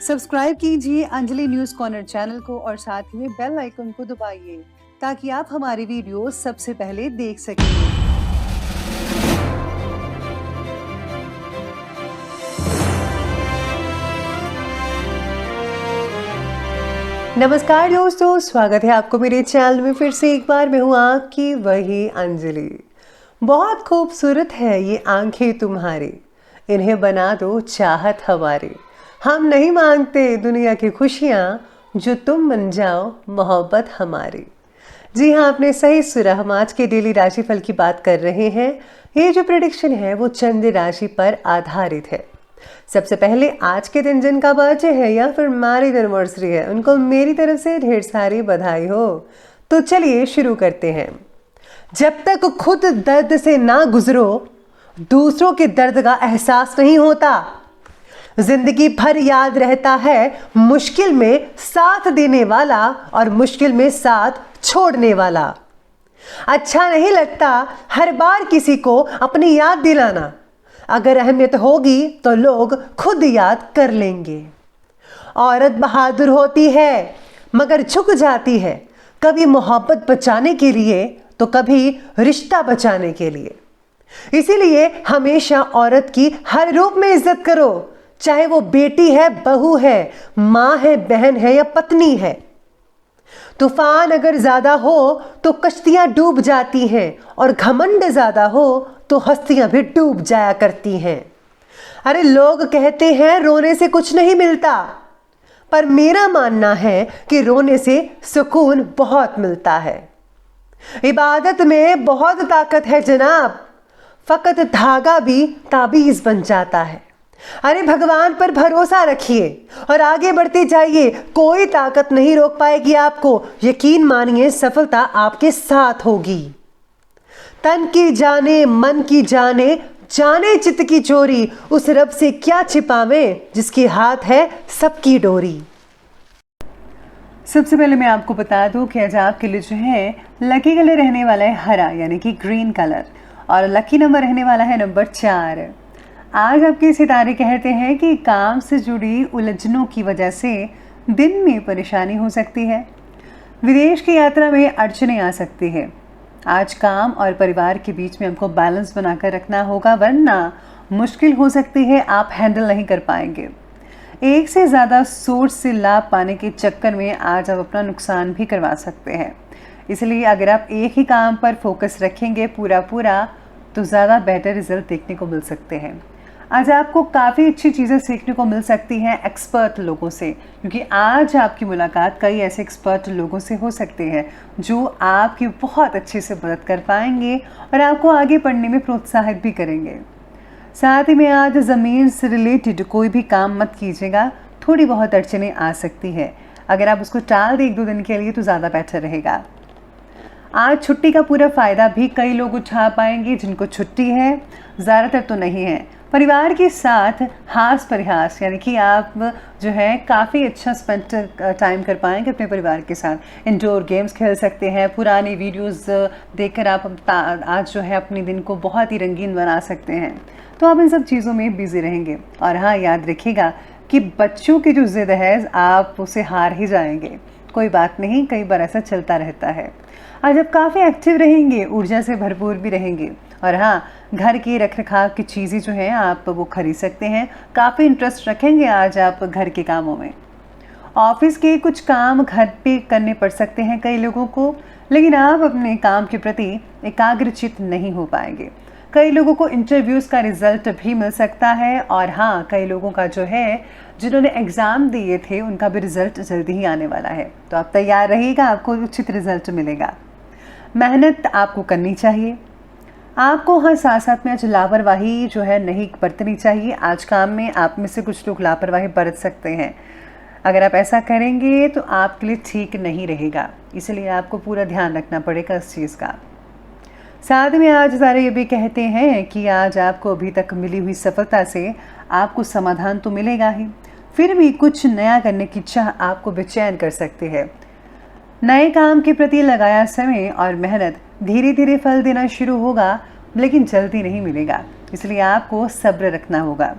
Subscribe कीजिए Anjali news corner channel को और साथ ही में बेल आइकन को दबाइए ताकि आप हमारी वीडियो सबसे पहले देख सकें। नमस्कार दोस्तों, स्वागत है आपको मेरे चैनल में। फिर से एक बार मैं हूँ आपकी वही अंजलि। बहुत खूबसूरत है ये आंखें तुम्हारी, इन्हें बना दो चाहत हमारी। हम नहीं मांगते दुनिया की खुशियाँ, जो तुम बन जाओ मोहब्बत हमारी। जी हाँ, आपने सही सुना। हम आज के डेली राशिफल की बात कर रहे हैं। ये जो प्रेडिक्शन है वो चंद्र राशि पर आधारित है। सबसे पहले आज के दिन जिनका बर्थडे है या फिर मैरिज एनिवर्सरी है, उनको मेरी तरफ से ढेर सारी बधाई हो। तो चलिए शुरू करते हैं। जब तक खुद दर्द से ना गुजरो, दूसरों के दर्द का एहसास नहीं होता। जिंदगी भर याद रहता है मुश्किल में साथ देने वाला और मुश्किल में साथ छोड़ने वाला। अच्छा नहीं लगता हर बार किसी को अपनी याद दिलाना। अगर अहमियत होगी तो लोग खुद याद कर लेंगे। औरत बहादुर होती है मगर झुक जाती है, कभी मोहब्बत बचाने के लिए तो कभी रिश्ता बचाने के लिए। इसीलिए हमेशा औरत की हर रूप में इज्जत करो, चाहे वो बेटी है, बहू है, माँ है, बहन है या पत्नी है। तूफान अगर ज्यादा हो तो कश्तियां डूब जाती हैं और घमंड ज्यादा हो तो हस्तियां भी डूब जाया करती हैं। अरे लोग कहते हैं रोने से कुछ नहीं मिलता, पर मेरा मानना है कि रोने से सुकून बहुत मिलता है। इबादत में बहुत ताकत है जनाब, फकत धागा भी ताबीज बन जाता है। अरे भगवान पर भरोसा रखिए और आगे बढ़ते जाइए, कोई ताकत नहीं रोक पाएगी आपको। यकीन मानिए सफलता आपके साथ होगी। तन की जाने मन की जाने, जाने चित्त की चोरी, उस रब से क्या छिपावे जिसके हाथ है सबकी डोरी। सबसे पहले मैं आपको बता दूं कि आज आपके लिए जो है लकी कलर रहने वाला है हरा, यानी कि ग्रीन कलर, और लकी नंबर रहने वाला है नंबर 4। आज आपके सितारे कहते हैं कि काम से जुड़ी उलझनों की वजह से दिन में परेशानी हो सकती है। विदेश की यात्रा में अड़चनें आ सकती है। आज काम और परिवार के बीच में हमको बैलेंस बनाकर रखना होगा, वरना मुश्किल हो सकती है, आप हैंडल नहीं कर पाएंगे। एक से ज़्यादा सोर्स से लाभ पाने के चक्कर में आज आप अपना नुकसान भी करवा सकते हैं। इसलिए अगर आप एक ही काम पर फोकस रखेंगे पूरा तो ज़्यादा बेटर रिजल्ट देखने को मिल सकते हैं। आज आपको काफ़ी अच्छी चीज़ें सीखने को मिल सकती हैं एक्सपर्ट लोगों से, क्योंकि आज आपकी मुलाकात कई ऐसे एक्सपर्ट लोगों से हो सकते हैं जो आपकी बहुत अच्छे से मदद कर पाएंगे और आपको आगे बढ़ने में प्रोत्साहित भी करेंगे। साथ ही में आज ज़मीन से रिलेटेड कोई भी काम मत कीजिएगा, थोड़ी बहुत अड़चनें आ सकती है। अगर आप उसको टाल दें 1-2 दिन के लिए तो ज़्यादा बेटर रहेगा। आज छुट्टी का पूरा फ़ायदा भी कई लोग उठा पाएंगे जिनको छुट्टी है, ज़्यादातर तो नहीं है। परिवार के साथ हास परिहास, यानी कि आप जो है काफ़ी अच्छा स्पेंड टाइम कर पाएंगे अपने परिवार के साथ। इंडोर गेम्स खेल सकते हैं, पुरानी वीडियोस देखकर आप आज जो है अपने दिन को बहुत ही रंगीन बना सकते हैं। तो आप इन सब चीज़ों में बिज़ी रहेंगे। और हाँ, याद रखिएगा कि बच्चों की जो ज़िद है आप उसे हार ही जाएंगे। कोई बात नहीं, कई बार ऐसा चलता रहता है। आज आप काफ़ी एक्टिव रहेंगे, ऊर्जा से भरपूर भी रहेंगे। और हाँ, घर की रखरखाव की चीज़ें जो हैं आप वो खरीद सकते हैं। काफ़ी इंटरेस्ट रखेंगे आज आप घर के कामों में। ऑफिस के कुछ काम घर पे करने पड़ सकते हैं कई लोगों को, लेकिन आप अपने काम के प्रति एकाग्रचित नहीं हो पाएंगे। कई लोगों को इंटरव्यूज़ का रिजल्ट भी मिल सकता है। और हाँ, कई लोगों का जो है जिन्होंने एग्ज़ाम दिए थे उनका भी रिजल्ट जल्दी ही आने वाला है, तो आप तैयार रहिएगा, आपको उचित रिजल्ट मिलेगा। मेहनत आपको करनी चाहिए। आपको हाँ साथ साथ में आज लापरवाही जो है नहीं बरतनी चाहिए। आज काम में आप में से कुछ लोग लापरवाही बरत सकते हैं। अगर आप ऐसा करेंगे तो आपके लिए ठीक नहीं रहेगा, इसलिए आपको पूरा ध्यान रखना पड़ेगा इस चीज़ का। साथ में आज सारे ये भी कहते हैं कि आज आपको अभी तक मिली हुई सफलता से आपको समाधान तो मिलेगा ही, फिर भी कुछ नया करने की चाह आपको बेचैन कर सकती है। नए काम के प्रति लगाया समय और मेहनत धीरे धीरे फल देना शुरू होगा, लेकिन जल्दी नहीं मिलेगा, इसलिए आपको सब्र रखना होगा।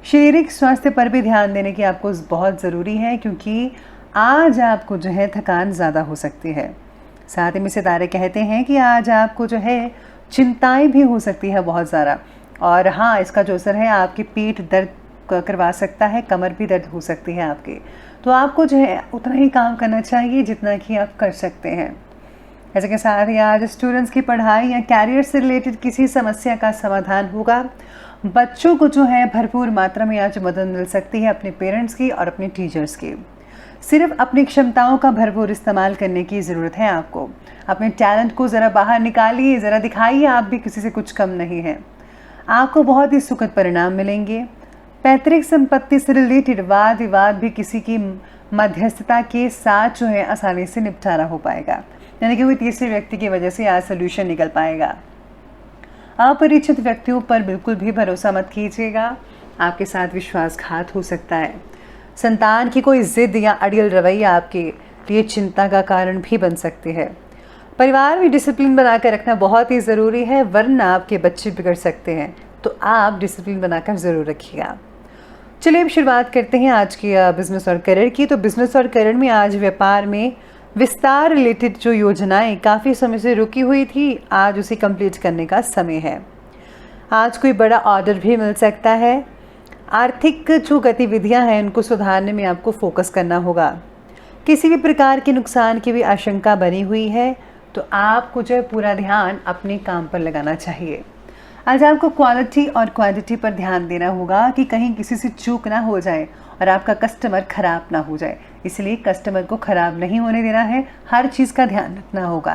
शारीरिक स्वास्थ्य पर भी ध्यान देने की आपको बहुत ज़रूरी है, क्योंकि आज आपको जो है थकान ज़्यादा हो सकती है। साथ ही में सितारे कहते हैं कि आज आपको जो है चिंताएं भी हो सकती है बहुत ज़्यादा। और हाँ, इसका जो असर है आपके पेट दर्द करवा सकता है, कमर भी दर्द हो सकती है आपकी। तो आपको जो है उतना ही काम करना चाहिए जितना कि आप कर सकते हैं। ऐसे के साथ ही आज स्टूडेंट्स की पढ़ाई या कैरियर से रिलेटेड किसी समस्या का समाधान होगा। बच्चों को जो है भरपूर मात्रा में आज मदद मिल सकती है अपने पेरेंट्स की और अपने टीचर्स की। सिर्फ अपनी क्षमताओं का भरपूर इस्तेमाल करने की ज़रूरत है आपको। अपने टैलेंट को ज़रा बाहर निकालिए, ज़रा दिखाइए आप भी किसी से कुछ कम नहीं हैं। आपको बहुत ही सुखद परिणाम मिलेंगे। पैतृक संपत्ति से रिलेटेड वाद विवाद भी किसी की मध्यस्थता के साथ जो है आसानी से निपटारा हो पाएगा, यानी कि कोई तीसरे व्यक्ति की वजह से आज सोल्यूशन निकल पाएगा। अपरिचित व्यक्तियों पर बिल्कुल भी भरोसा मत कीजिएगा, आपके साथ विश्वासघात हो सकता है। संतान की कोई जिद या अड़ियल रवैया आपके लिए चिंता का कारण भी बन सकती है। परिवार में डिसिप्लिन बनाकर रखना बहुत ही ज़रूरी है, वरना आपके बच्चे बिगड़ सकते हैं। तो आप डिसिप्लिन बनाकर ज़रूर रखिएगा। चलिए अब शुरुआत करते हैं आज की बिजनेस और करियर की। तो बिजनेस और करियर में आज व्यापार में विस्तार रिलेटेड जो योजनाएं काफ़ी समय से रुकी हुई थी, आज उसे कंप्लीट करने का समय है। आज कोई बड़ा ऑर्डर भी मिल सकता है। आर्थिक जो गतिविधियां हैं उनको सुधारने में आपको फोकस करना होगा। किसी भी प्रकार के नुकसान की भी आशंका बनी हुई है, तो आपको जो है पूरा ध्यान अपने काम पर लगाना चाहिए। आज आपको क्वालिटी और क्वांटिटी पर ध्यान देना होगा कि कहीं किसी से चूक ना हो जाए और आपका कस्टमर खराब ना हो जाए। इसलिए कस्टमर को खराब नहीं होने देना है, हर चीज़ का ध्यान रखना होगा।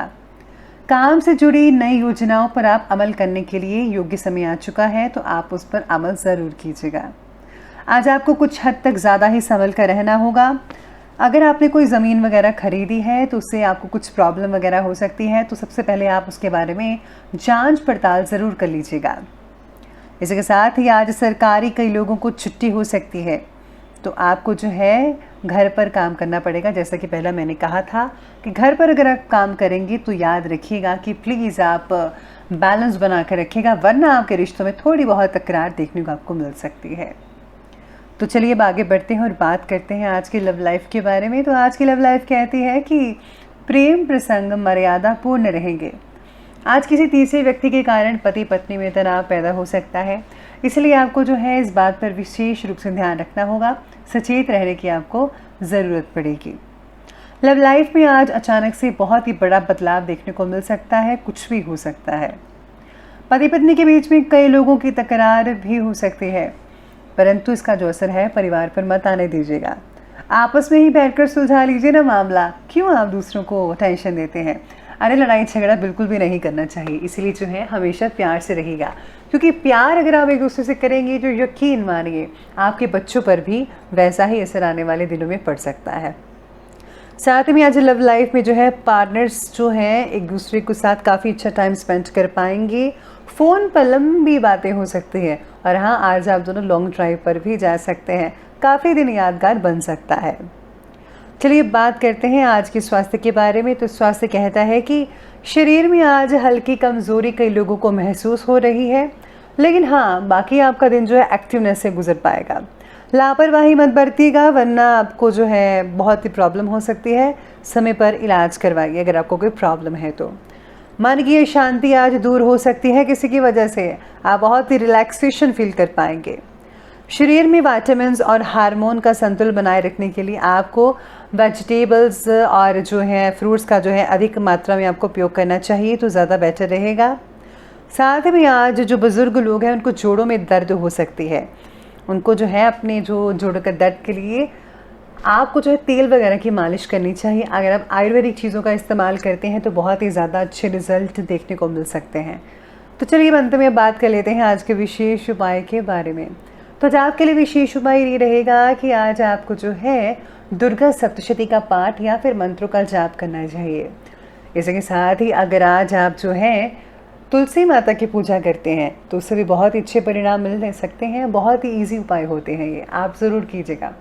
काम से जुड़ी नई योजनाओं पर आप अमल करने के लिए योग्य समय आ चुका है, तो आप उस पर अमल ज़रूर कीजिएगा। आज आपको कुछ हद तक ज़्यादा ही संभल कर रहना होगा। अगर आपने कोई ज़मीन वगैरह खरीदी है तो उससे आपको कुछ प्रॉब्लम वगैरह हो सकती है, तो सबसे पहले आप उसके बारे में जांच पड़ताल ज़रूर कर लीजिएगा। इसी के साथ ही आज सरकारी कई लोगों को छुट्टी हो सकती है, तो आपको जो है घर पर काम करना पड़ेगा। जैसा कि पहला मैंने कहा था कि घर पर अगर आप काम करेंगे तो याद रखिएगा कि प्लीज़ आप बैलेंस बना कर रखिएगा, वरना आपके रिश्तों में थोड़ी बहुत तकरार देखने को आपको मिल सकती है। तो चलिए अब आगे बढ़ते हैं और बात करते हैं आज की लव लाइफ के बारे में। तो आज की लव लाइफ कहती है कि प्रेम प्रसंग मर्यादा पूर्ण रहेंगे। आज किसी तीसरे व्यक्ति के कारण पति पत्नी में तनाव पैदा हो सकता है, इसलिए आपको जो है इस बात पर विशेष रूप से ध्यान रखना होगा। सचेत रहने की आपको ज़रूरत पड़ेगी। लव लाइफ में आज अचानक से बहुत ही बड़ा बदलाव देखने को मिल सकता है, कुछ भी हो सकता है। पति पत्नी के बीच में कई लोगों की तकरार भी हो सकती है, परंतु इसका जो असर है परिवार पर मत आने दीजिएगा। आपस में ही बैठकर सुलझा लीजिए ना मामला, क्यों आप दूसरों को टेंशन देते हैं। अरे लड़ाई झगड़ा बिल्कुल भी नहीं करना चाहिए, इसलिए जो है हमेशा प्यार से रहिएगा, क्योंकि प्यार अगर आप एक दूसरे से करेंगे, जो यकीन मानिए आपके बच्चों पर भी वैसा ही असर आने वाले दिनों में पड़ सकता है। साथ में आज लव लाइफ में जो है पार्टनर्स जो हैं एक दूसरे के साथ काफ़ी अच्छा टाइम स्पेंड कर पाएंगे। फ़ोन पर लंबी बातें हो सकती हैं, और हाँ, आज आप दोनों लॉन्ग ड्राइव पर भी जा सकते हैं। काफ़ी दिन यादगार बन सकता है। चलिए बात करते हैं आज के स्वास्थ्य के बारे में। तो स्वास्थ्य कहता है कि शरीर में आज हल्की कमज़ोरी कई लोगों को महसूस हो रही है, लेकिन हाँ, बाकी आपका दिन जो है एक्टिवनेस से गुजर पाएगा। लापरवाही मत बरतिएगा, वरना आपको जो है बहुत ही प्रॉब्लम हो सकती है। समय पर इलाज करवाइए अगर आपको कोई प्रॉब्लम है तो। मन की शांति आज दूर हो सकती है किसी की वजह से, आप बहुत ही रिलैक्सेशन फील कर पाएंगे। शरीर में विटामिन्स और हार्मोन का संतुलन बनाए रखने के लिए आपको वेजिटेबल्स और जो है फ्रूट्स का जो है अधिक मात्रा में आपको उपयोग करना चाहिए, तो ज़्यादा बेटर रहेगा। साथ में आज जो बुज़ुर्ग लोग हैं उनको जोड़ों में दर्द हो सकती है, उनको जो है अपने जो जोड़ों का दर्द के लिए आपको जो है तेल वगैरह की मालिश करनी चाहिए। अगर आप आयुर्वेदिक चीज़ों का इस्तेमाल करते हैं तो बहुत ही ज़्यादा अच्छे रिजल्ट देखने को मिल सकते हैं। तो चलिए अंत में बात कर लेते हैं आज के विशेष उपाय के बारे में। तो आज आपके लिए विशेष उपाय ये रहेगा कि आज आपको जो है दुर्गा सप्तशती का पाठ या फिर मंत्रों का जाप करना चाहिए। इसके साथ ही अगर आज आप जो है तुलसी माता की पूजा करते हैं तो उससे भी बहुत अच्छे परिणाम मिल सकते हैं। बहुत ही ईजी उपाय होते हैं ये, आप ज़रूर कीजिएगा।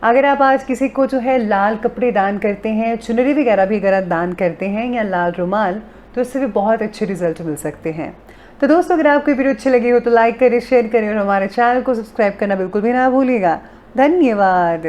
अगर आप आज किसी को जो है लाल कपड़े दान करते हैं, चुनरी वगैरह भी अगर आप दान करते हैं या लाल रुमाल, तो इससे भी बहुत अच्छे रिजल्ट मिल सकते हैं। तो दोस्तों अगर आपको वीडियो अच्छी लगी हो तो लाइक करें, शेयर करें और हमारे चैनल को सब्सक्राइब करना बिल्कुल भी ना भूलिएगा। धन्यवाद।